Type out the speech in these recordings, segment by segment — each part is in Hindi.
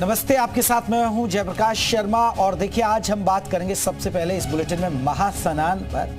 नमस्ते, आपके साथ मैं हूं जयप्रकाश शर्मा। और देखिए, आज हम बात करेंगे सबसे पहले इस बुलेटिन में महास्नान पर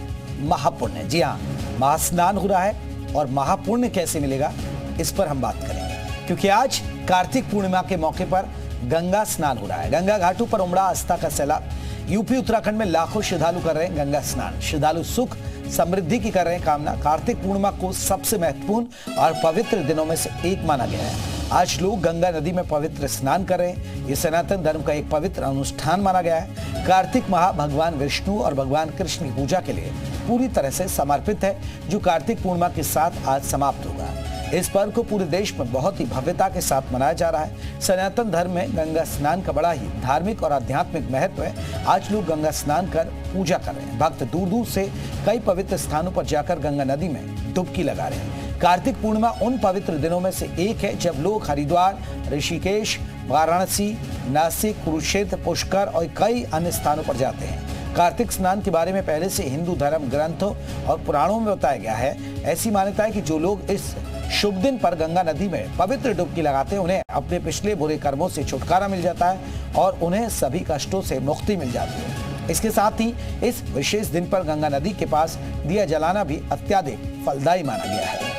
महापुण्य। जी हां, महास्नान हो रहा है और महापुण्य कैसे मिलेगा इस पर हम बात करेंगे, क्योंकि आज कार्तिक पूर्णिमा के मौके पर गंगा स्नान हो रहा है। गंगा घाटों पर उमड़ा आस्था का सैलाब। यूपी उत्तराखंड में लाखों श्रद्धालु कर रहे हैं गंगा स्नान। श्रद्धालु सुख समृद्धि की कर रहे हैं कामना। कार्तिक पूर्णिमा को सबसे महत्वपूर्ण और पवित्र दिनों में से एक माना गया है। आज लोग गंगा नदी में पवित्र स्नान कर रहे हैं। ये सनातन धर्म का एक पवित्र अनुष्ठान माना गया है। कार्तिक माह भगवान विष्णु और भगवान कृष्ण की पूजा के लिए पूरी तरह से समर्पित है, जो कार्तिक पूर्णिमा के साथ आज समाप्त होगा। इस पर्व को पूरे देश में बहुत ही भव्यता के साथ मनाया जा रहा है। सनातन धर्म में गंगा स्नान का बड़ा ही धार्मिक और आध्यात्मिक महत्व है। आज लोग गंगा स्नान कर पूजा कर रहे हैं। भक्त दूर दूर से कई पवित्र स्थानों पर जाकर गंगा नदी में डुबकी लगा रहे हैं। कार्तिक पूर्णिमा उन पवित्र दिनों में से एक है जब लोग हरिद्वार, ऋषिकेश, वाराणसी, नासिक, कुरुक्षेत्र, पुष्कर और कई अन्य स्थानों पर जाते हैं। कार्तिक स्नान के बारे में पहले से हिंदू धर्म ग्रंथों और पुराणों में बताया गया है। ऐसी मान्यता है कि जो लोग इस शुभ दिन पर गंगा नदी में पवित्र डुबकी लगाते हैं, उन्हें अपने पिछले बुरे कर्मों से छुटकारा मिल जाता है और उन्हें सभी कष्टों से मुक्ति मिल जाती है। इसके साथ ही इस विशेष दिन पर गंगा नदी के पास दिया जलाना भी अत्यधिक फलदायी माना गया है।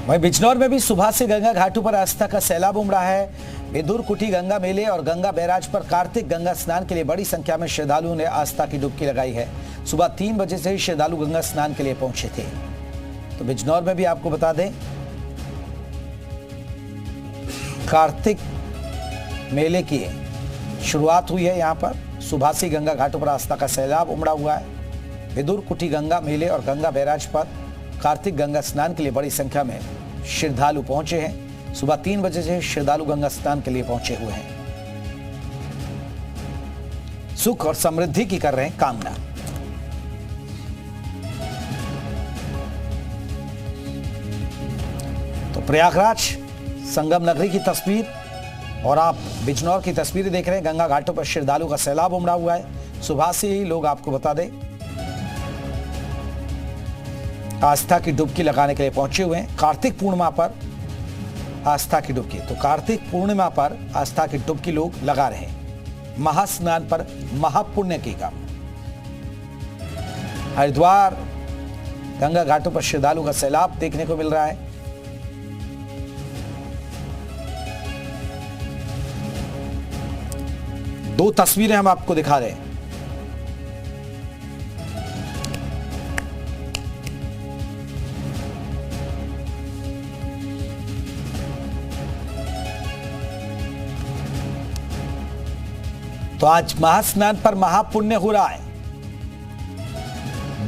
वहीं बिजनौर में भी सुबह से गंगा घाटों पर आस्था का सैलाब उमड़ा है। विदुर कुटी गंगा मेले और गंगा बैराज पर कार्तिक गंगा स्नान के लिए बड़ी संख्या में श्रद्धालुओं ने आस्था की डुबकी लगाई है। सुबह 3 बजे से ही श्रद्धालु गंगा स्नान के लिए पहुंचे थे। तो बिजनौर में भी आपको बता दें, कार्तिक मेले की शुरुआत हुई है। यहाँ पर सुबह से गंगा घाटों पर आस्था का सैलाब उमड़ा हुआ है। विदुर कुटी गंगा मेले और गंगा बैराज पर कार्तिक गंगा स्नान के लिए बड़ी संख्या में श्रद्धालु पहुंचे हैं। सुबह 3 बजे से श्रद्धालु गंगा स्नान के लिए पहुंचे हुए हैं। सुख और समृद्धि की कर रहे हैं कामना। तो प्रयागराज संगम नगरी की तस्वीर और आप बिजनौर की तस्वीरें देख रहे हैं। गंगा घाटों पर श्रद्धालु का सैलाब उमड़ा हुआ है। सुबह से ही लोग, आपको बता दें, आस्था की डुबकी लगाने के लिए पहुंचे हुए हैं। कार्तिक पूर्णिमा पर आस्था की डुबकी, तो कार्तिक पूर्णिमा पर आस्था की डुबकी लोग लगा रहे हैं। महास्नान पर महापुण्य की काम। हरिद्वार गंगा घाटों पर श्रद्धालु का सैलाब देखने को मिल रहा है। दो तस्वीरें हम आपको दिखा रहे हैं। तो आज महास्नान पर महापुण्य हो रहा है।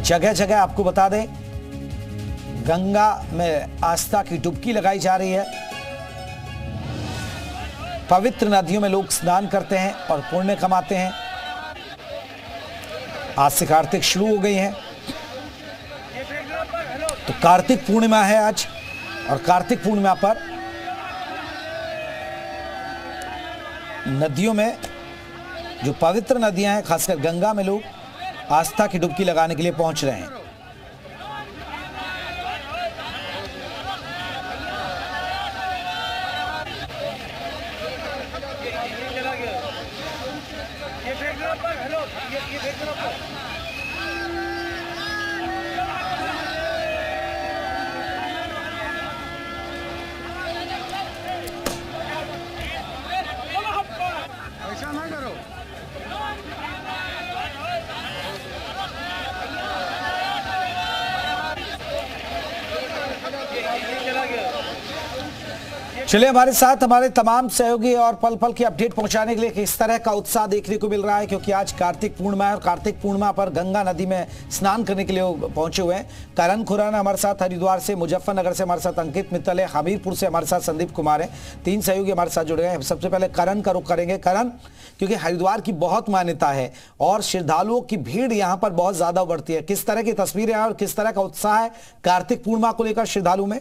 जगह जगह आपको बता दें, गंगा में आस्था की डुबकी लगाई जा रही है। पवित्र नदियों में लोग स्नान करते हैं और पुण्य कमाते हैं। आज से कार्तिक शुरू हो गई है। तो कार्तिक पूर्णिमा है आज, और कार्तिक पूर्णिमा पर नदियों में, जो पवित्र नदियां हैं, खासकर गंगा में, लोग आस्था की डुबकी लगाने के लिए पहुंच रहे हैं। ऐसा ना करो। चलिए, हमारे साथ हमारे तमाम सहयोगी और पल पल की अपडेट पहुंचाने के लिए किस तरह का उत्साह देखने को मिल रहा है, क्योंकि आज कार्तिक पूर्णिमा है और कार्तिक पूर्णिमा पर गंगा नदी में स्नान करने के लिए पहुंचे हुए हैं। करण खुराना हमारे साथ हरिद्वार से, मुजफ्फरनगर से हमारे साथ अंकित मित्तल है, हमीरपुर से हमारे साथ संदीप कुमार है। 3 सहयोगी हमारे साथ जुड़ गए हैं। सबसे पहले करण का रुख करेंगे। करण, क्योंकि हरिद्वार की बहुत मान्यता है और श्रद्धालुओं की भीड़ यहाँ पर बहुत ज्यादा बढ़ती है, किस तरह की तस्वीरें हैं और किस तरह का उत्साह है कार्तिक पूर्णिमा को लेकर श्रद्धालु में?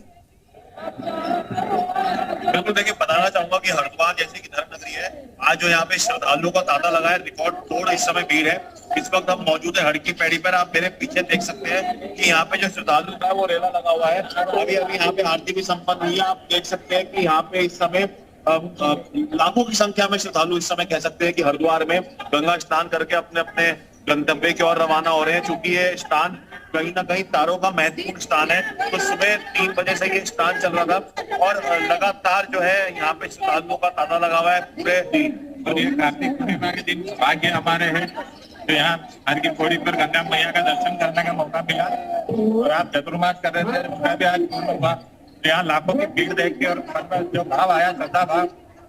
बिल्कुल, देखिए बताना चाहूंगा कि हरिद्वार जैसे कि धर्म नगरी है, आज जो यहाँ पे श्रद्धालुओं का तांता लगा है, रिकॉर्ड तोड़ इस समय भीड़ है। इस वक्त हम मौजूद है हर की पैड़ी पर। आप मेरे पीछे देख सकते हैं कि यहाँ पे जो श्रद्धालु है वो रेला लगा हुआ है। अभी अभी यहाँ पे आरती भी संपन्न हुई है। आप देख सकते हैं कि यहाँ पे इस समय लाखों की संख्या में श्रद्धालु इस समय कह सकते हैं कि हरिद्वार में गंगा स्नान करके अपने अपने गंतव्य की ओर रवाना हो रहे हैं। चूंकि ये स्नान कहीं ना कहीं तारों का महत्वपूर्ण स्थान है, तो सुबह 3 बजे से ये स्नान चल रहा था और लगातार जो है यहाँ पे श्रद्धालुओं का तांता लगा हुआ है पूरे दिन। और ये कार्तिक पूर्णिमा के दिन भाग्य हमारे हैं तो यहाँ हर की पौड़ी पर गंगा मैया का दर्शन करने का मौका मिला। और आप चतुर्मास कर रहे थे, मैं भी आज पूर्ण हुआ, तो यहाँ लाखों की भीड़ देख के और मन में जो भाव आया, श्रद्धा भाव,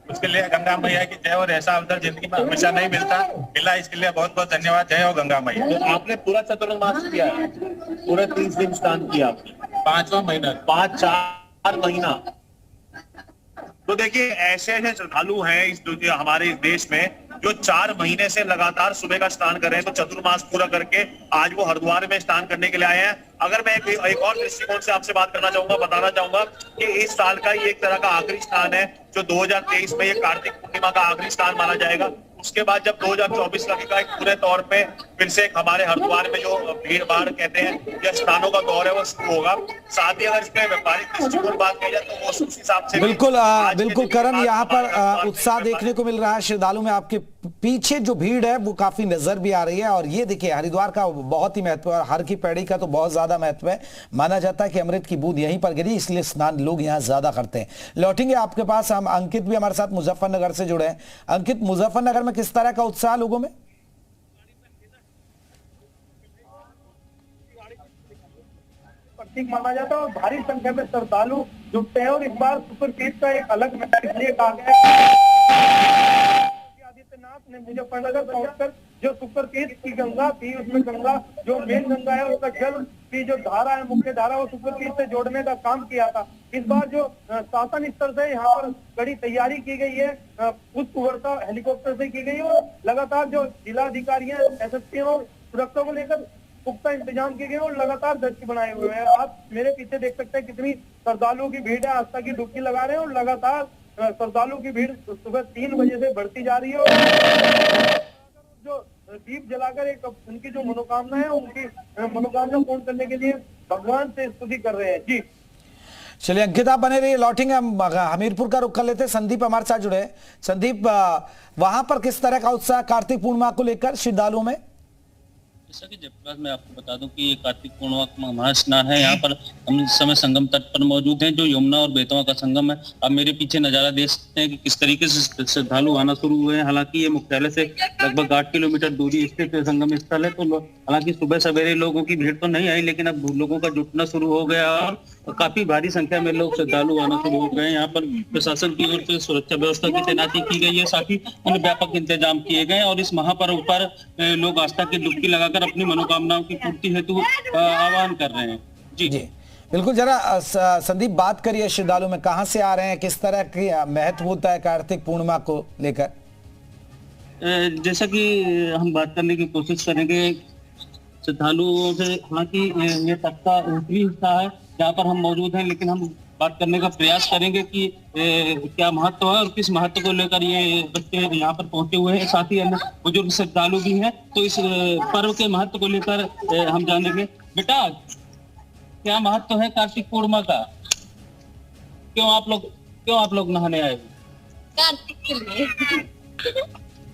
उसके लिए गंगा मैया की जय। और ऐसा अवसर जिंदगी में हमेशा नहीं मिला, इसके लिए बहुत बहुत धन्यवाद। जय हो गंगा मैया। तो आपने पूरा चतुर्मास किया है, पूरे 30 दिन स्नान किया आपने? 5वां महीना, 4 महीना। तो देखिए ऐसे ऐसे श्रद्धालु हैं इस हमारे इस देश में जो 4 महीने से लगातार सुबह का स्नान कर रहे हैं। तो चतुर्मास पूरा करके आज वो हरिद्वार में स्नान करने के लिए आए हैं। अगर मैं एक और दृष्टिकोण से आपसे बात करना चाहूंगा, बताना चाहूंगा कि इस साल का ये एक तरह का आखिरी स्नान है, जो 2023 में ये कार्तिक पूर्णिमा का आखिरी स्नान माना जाएगा। उसके बाद जब 2024 लगेगा एक पूरे तौर पे फिर से हमारे हरिद्वार में जो भीड़ भाड़ कहते हैं या स्नानों का दौर है वो शुरू होगा। साथ ही अगर इसमें व्यापारिक दृष्टिकोण बात की जाए तो वो उस हिसाब से बिल्कुल करण, यहाँ पर उत्साह देखने को मिल रहा है श्रद्धालु में। आपके पीछे जो भीड़ है वो काफी नजर भी आ रही है। और ये देखिए हरिद्वार का बहुत ही महत्व है, हर की पैड़ी का तो बहुत ज्यादा महत्व है। माना जाता है कि अमृत की बूंद यहीं पर गिरी, इसलिए स्नान लोग यहाँ ज्यादा करते हैं। लौटेंगे आपके पास, हम अंकित भी हमारे साथ मुजफ्फरनगर से जुड़े हैं। अंकित, मुजफ्फरनगर में किस तरह का उत्साह लोगों में? प्रतीक माना जाता है और भारी संख्या में श्रद्धालु जुटते हैं। और इस बार सुपर तीज का एक अलग मैच इसलिए कहा गया है आदित्यनाथ ने मुजफ्फरनगर पहुंचकर जो सुपर तीज की गंगा थी, उसमें गंगा जो मेन गंगा है उसका जल की जो धारा है, मुख्य धारा, वो सुपर तीज से जोड़ने का काम किया था। इस बार जो शासन स्तर से यहाँ पर कड़ी तैयारी की गई है, पुष्प वर्षा हेलीकॉप्टर से की गई है और लगातार जो जिलाधिकारी है, एसएसपी और सुरक्षा को लेकर पुख्ता इंतजाम किए गए और लगातार दृष्टि बनाए हुए हैं। आप मेरे पीछे देख सकते हैं कितनी श्रद्धालुओं की भीड़ है, आस्था की डुबकी लगा रहे हैं और लगातार श्रद्धालुओं की भीड़ सुबह 3 बजे से बढ़ती जा रही है। और जो दीप जलाकर एक उनकी जो मनोकामना है, उनकी मनोकामना पूर्ण करने के लिए भगवान से स्तुति कर रहे हैं। जी चलिए अंकित, आप बने रहिए। लौटेंगे हम हमीरपुर का रुख कर लेते हैं। संदीप हमारे साथ जुड़े हैं। संदीप, वहां पर किस तरह का उत्साह कार्तिक पूर्णिमा को लेकर श्रद्धालुओं में? जैसा कि जयप्रकाश मैं आपको बता दूं कि ये कार्तिक पूर्णिमा का महास्नान है। यहाँ पर हम इस समय संगम तट पर मौजूद हैं, जो यमुना और बेतवा का संगम है। अब मेरे पीछे नजारा देख सकते हैं कि किस तरीके से श्रद्धालु आना शुरू हुए हैं। हालांकि ये मुख्यालय से लगभग 8 किलोमीटर दूरी स्थित संगम स्थल है, तो हालांकि सुबह सवेरे लोगों की भीड़ तो नहीं आई, लेकिन अब लोगों का जुटना शुरू हो गया और काफी भारी संख्या में लोग श्रद्धालु आना शुरू हो गए। यहाँ पर प्रशासन की ओर से सुरक्षा व्यवस्था की तैनाती की गई है, साथ ही उन्हें व्यापक इंतजाम किए गए और इस महापर्व पर लोग आस्था की डुबकी लगाकर अपनी मनोकामनाओं की पूर्ति हेतु आह्वान कर रहे हैं। जी बिल्कुल। जरा संदीप बात करिए, श्रद्धालु में कहाँ से आ रहे हैं, किस तरह की महत्व होता है कार्तिक पूर्णिमा को लेकर? जैसा कि हम बात करने की कोशिश करेंगे श्रद्धालुओं से, हालांकि ये तट का ऊपरी हिस्सा है जहाँ पर हम मौजूद हैं, लेकिन हम बात करने का प्रयास करेंगे कि क्या महत्व है और किस महत्व को लेकर ये बच्चे यहाँ पर पहुंचे हुए हैं। साथ ही अन्य बुजुर्ग श्रद्धालु भी हैं, तो इस पर्व के महत्व को लेकर हम जानेंगे। बेटा, क्या महत्व है कार्तिक पूर्णिमा का? क्यों आप लोग नहाने आए? कार्तिक के लिए।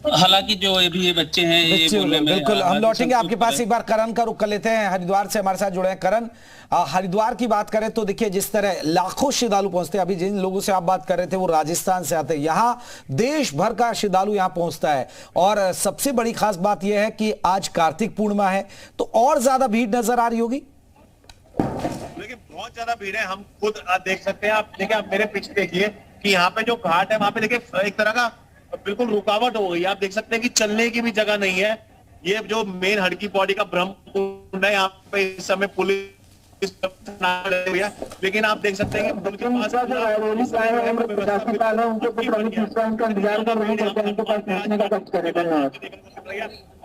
हालांकि जो ये बच्चे हैं ये बोलने में, बिल्कुल हम लौटेंगे आपके पास। एक बार करण का रुख कर लेते हैं, हरिद्वार से हमारे साथ जुड़े हैं। करण, हरिद्वार की बात करें तो देखिए जिस तरह लाखों श्रद्धालु पहुंचते हैं, अभी जिन लोगों से आप बात कर रहे थे वो राजस्थान से आते हैं, यहाँ देश भर का श्रद्धालु यहाँ पहुंचता है। और सबसे बड़ी खास बात यह है कि आज कार्तिक पूर्णिमा है, तो और ज्यादा भीड़ नजर आ रही होगी। देखिए बहुत ज्यादा भीड़ है, हम खुद देख सकते हैं। आप देखिए, आप मेरे पीछे देखिए कि यहाँ पे जो घाट है वहां पे देखिए एक तरह का बिल्कुल रुकावट हो गई। आप देख सकते हैं कि चलने की भी जगह नहीं है। ये जो मेन हड़की पौड़ी का ब्रह्म कुंड है, यहाँ पे इस समय पुलिस लेकिन आप देख सकते हैं कि पुल के पास और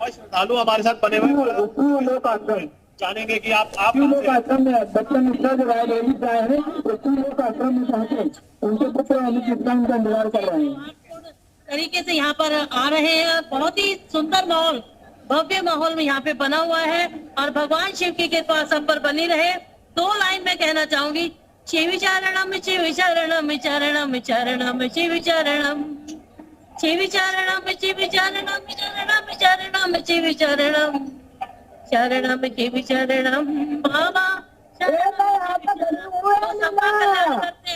श्रद्धालु हमारे साथ बने हुए। जानेंगे कि आप लोग आश्रम में बच्चन मिश्रा जो रायबरेली से आए हैं वो लोग आश्रम में पहुंचे, उनके पुत्र अमित इस्लाम का इंतजार कर रहे हैं। तरीके से यहाँ पर आ रहे हैं, बहुत ही सुंदर माहौल, भव्य माहौल में यहाँ पे बना हुआ है और भगवान शिव की कृपा सब पर बनी रहे। 2 लाइन में कहना चाहूंगी, शिव चरणम शिव चरणम चरणम चरणम शिव चरणम, शिव चरणम शिव चरणम चरणम चरणम शिव चरणम, चरणम शिव चरणम बाबा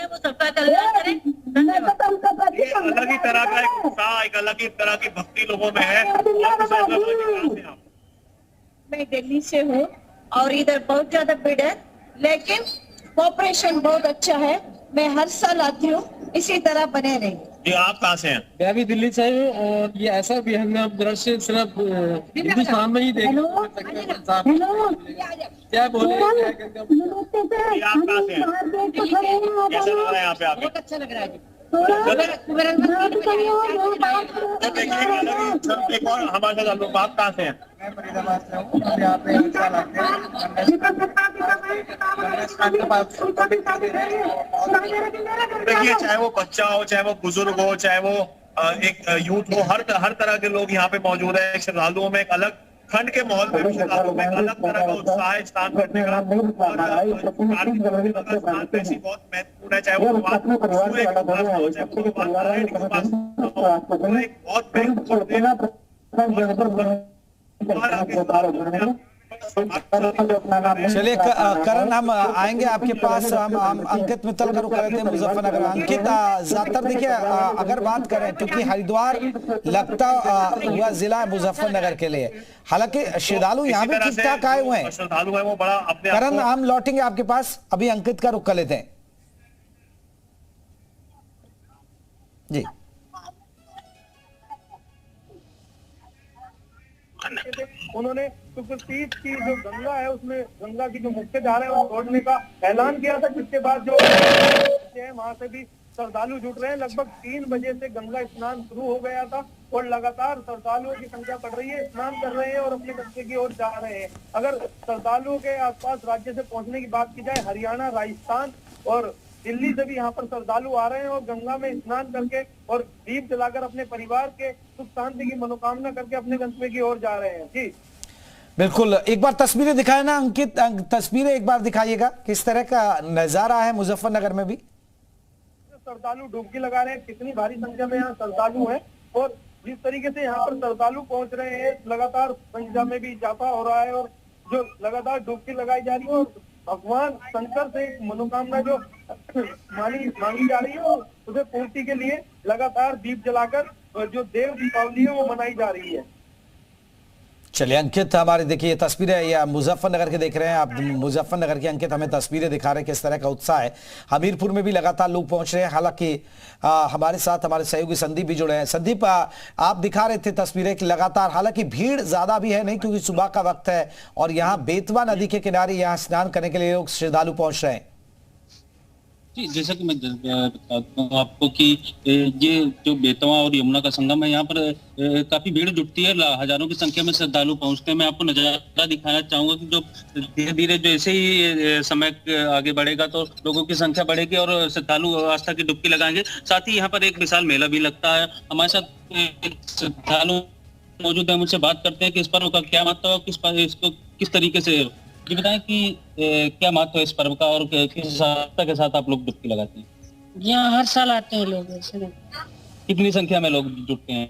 वो सबका कल्याण करें। धन्यवाद। ये अलग ही तरह का एक उत्साह, एक अलग ही तरह की भक्ति लोगों में है। मैं दिल्ली से हूँ और इधर बहुत ज्यादा भीड़ है, लेकिन कॉपरेशन बहुत अच्छा है। मैं हर साल आती हूँ, इसी तरह बने रही। जी आप कहाँ से हैं? मैं भी दिल्ली से हूँ और ये ऐसा भी हम दृश्य सिर्फ हिंदुस्तान में ही देख सकते हैं। क्या बोले जी आप कहाँ से हैं? कैसा लग रहा है यहाँ पे आके? बहुत अच्छा लग रहा है। एक और हमारे साथ लोग, आप कहाँ से हैं? देखिए, चाहे वो बच्चा हो, चाहे वो बुजुर्ग हो, चाहे वो एक यूथ हो, हर तरह के लोग यहाँ पे मौजूद है। श्रद्धालुओं में एक अलग ठंड के माहौल में श्रद्धालुओं में एक अलग तरह का उत्साह है स्नान करने का। स्नान ऐसी बहुत महत्वपूर्ण है, चाहे वो बहुत चलिए करण, हम आएंगे आपके पास। हम अंकित मित्तल का रुख करते हैं मुजफ्फरनगर। अंकित, ज्यादातर देखिए अगर बात करें, क्योंकि हरिद्वार लगता हुआ जिला है मुजफ्फरनगर के लिए, हालांकि श्रद्धालु यहाँ भी ठीक ठाक आए हुए हैं। श्रद्धालु है वो बड़ा अपने करण, हम लौटेंगे आपके पास, अभी अंकित का रुख कर लेते हैं जी। उन्होंने सुप्रतीत की जो गंगा है उसमें गंगा की जो मुख्य धारा है वो छोड़ने का ऐलान किया था, जिसके बाद जो है वहां से भी श्रद्धालु जुट रहे हैं। लगभग 3 बजे से गंगा स्नान शुरू हो गया था और लगातार श्रद्धालुओं की संख्या बढ़ रही है, स्नान कर रहे हैं और अपने गंगे की ओर जा रहे हैं। अगर श्रद्धालुओं के आसपास राज्य से पहुंचने की बात की जाए, हरियाणा, राजस्थान और दिल्ली से भी यहाँ पर श्रद्धालु आ रहे हैं और गंगा में स्नान करके और दीप जलाकर अपने परिवार के सुख शांति की मनोकामना करके अपने गंतव्य की ओर जा रहे हैं। जी बिल्कुल, एक बार तस्वीरें दिखाए ना अंकित, तस्वीरें एक बार दिखाइएगा, किस तरह का नजारा है मुजफ्फरनगर में भी। श्रद्धालु डुबकी लगा रहे हैं, कितनी भारी संख्या में यहाँ श्रद्धालु हैं और जिस तरीके से यहाँ पर श्रद्धालु पहुंच रहे हैं, लगातार संख्या में भी इजाफा हो रहा है और जो लगातार डुबकी लगाई जा रही है और भगवान शंकर से एक मनोकामना जो मांगी जा रही है उसे पूर्ति के लिए लगातार दीप जलाकर जो देव दीपावली है वो मनाई जा रही है। चलिए अंकित, हमारे देखिए ये तस्वीरें या मुजफ्फरनगर के देख रहे हैं आप, मुजफ्फरनगर के अंकित हमें तस्वीरें दिखा रहे हैं किस तरह का उत्साह है। हमीरपुर में भी लगातार लोग पहुंच रहे हैं, हालांकि हमारे साथ हमारे सहयोगी संदीप भी जुड़े हैं। संदीप, आप दिखा रहे थे तस्वीरें कि लगातार, हालांकि भीड़ ज्यादा भी है नहीं क्योंकि सुबह का वक्त है और यहाँ बेतवा नदी के किनारे यहाँ स्नान करने के लिए लोग श्रद्धालु पहुंच रहे हैं। जी, जैसा कि मैं बताता हूँ आपको कि ये जो बेतवा और यमुना का संगम है, यहाँ पर काफी भीड़ जुटती है, हजारों की संख्या में श्रद्धालु पहुंचते हैं। मैं आपको नजारा दिखाना चाहूंगा कि जो धीरे धीरे जैसे ही समय आगे बढ़ेगा तो लोगों की संख्या बढ़ेगी और श्रद्धालु आस्था की डुबकी लगाएंगे। साथ ही यहाँ पर एक विशाल मेला भी लगता है। हमारे साथ श्रद्धालु मौजूद है, मुझसे बात करते हैं कि इस पर्व का क्या महत्व है, इसको किस तरीके से जी बताएं कि क्या महत्व है इस पर्व का और किस आस्था के साथ आप लोग डुबकी लगाते हैं? यहाँ हर साल आते हैं लोग। कितनी संख्या में लोग जुटते हैं?